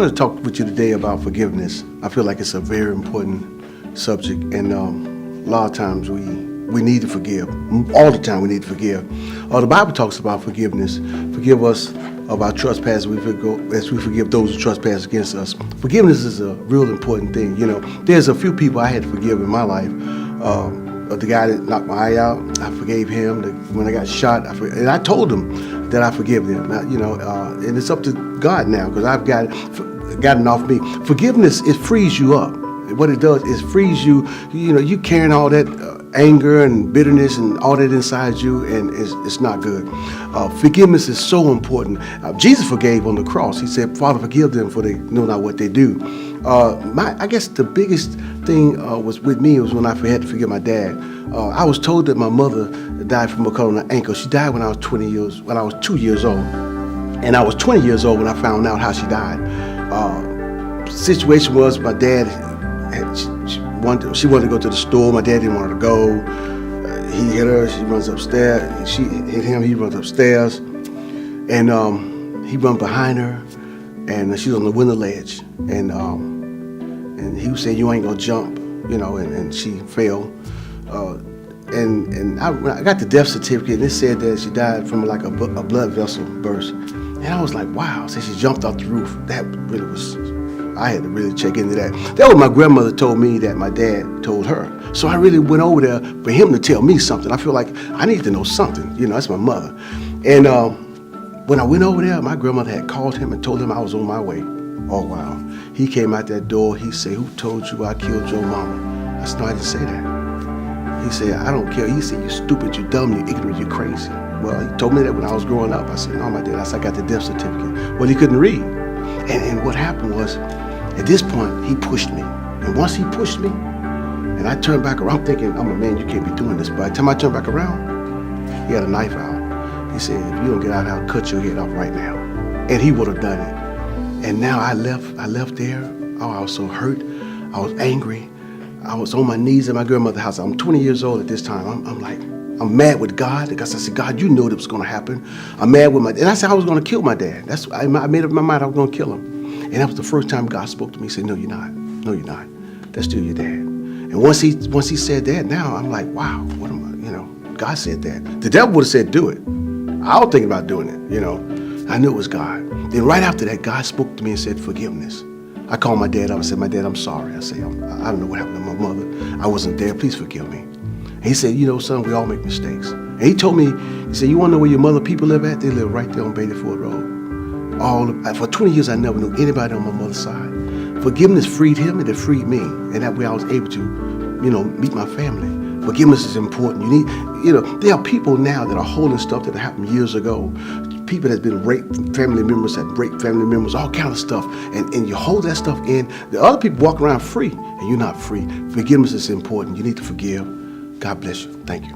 wanted to talk with you today about forgiveness. I feel like it's a very important subject, and a lot of times we need to forgive. All the time we need to forgive. The Bible talks about forgiveness. Forgive us of our trespasses as we forgive those who trespass against us. Forgiveness is a real important thing. You know, there's a few people I had to forgive in my life. The guy that knocked my eye out, I forgave him. When I got shot, and I told him that I forgive them. And it's up to God now, because I've gotten off me. Forgiveness, it frees you up. What it does is frees you. You know, you carrying all that anger and bitterness and all that inside you, and it's not good. Forgiveness is so important. Jesus forgave on the cross. He said, "Father, forgive them, for they know not what they do." I guess the biggest thing was with me was when I had to forgive my dad. I was told that my mother died from a cut on her ankle. She died when I was 2 years old, and I was 20 years old when I found out how she died. Situation was, my dad she wanted to go to the store. My dad didn't want her to go. He hit her. She runs upstairs. She hit him. He runs upstairs, and he run behind her, and she was on the window ledge, and he was saying, "You ain't gonna jump," you know, and she fell. And I got the death certificate, and it said that she died from like a blood vessel burst. And I was like, wow. So she jumped off the roof. That really was, I had to really check into that. That was my grandmother told me that my dad told her. So I really went over there for him to tell me something. I feel like I need to know something. You know, that's my mother. And when I went over there, my grandmother had called him and told him I was on my way. Oh, wow. He came out that door. He said, "Who told you I killed your mama?" I said, "No, I didn't say that." He said, "I don't care." He said, "You stupid, you dumb, you ignorant, you crazy." Well, he told me that when I was growing up. I said, "No, my dad." I said, "I got the death certificate." Well, he couldn't read. And what happened was, at this point, he pushed me. And once he pushed me, and I turned back around, I'm thinking, I'm a man, you can't be doing this. But by the time I turned back around, he had a knife out. He said, "If you don't get out, I'll cut your head off right now." And he would have done it. And now I left there. Oh, I was so hurt. I was angry. I was on my knees at my grandmother's house. I'm 20 years old at this time. I'm mad with God, because I said, "God, you knew it was going to happen." I'm mad with and I said I was going to kill my dad. I made up my mind I was going to kill him. And that was the first time God spoke to me. He said, "No, you're not. No, you're not. That's still your dad." And once he said that, now I'm like, wow, what am I, you know, God said that. The devil would have said, "Do it." I was thinking about doing it, you know. I knew it was God. Then right after that, God spoke to me and said, "Forgiveness." I called my dad up and said, "My dad, I'm sorry." I said, I don't know what happened to my mother. I wasn't there. Please forgive me." And he said, "You know, son, we all make mistakes." And he told me, he said, "You want to know where your mother people live at? They live right there on Beatty Ford Road." For 20 years, I never knew anybody on my mother's side. Forgiveness freed him, and it freed me. And that way I was able to, you know, meet my family. Forgiveness is important. There are people now that are holding stuff that happened years ago. People that's been raped, family members that raped family members, all kind of stuff. And you hold that stuff in. The other people walk around free, and you're not free. Forgiveness is important. You need to forgive. God bless you. Thank you.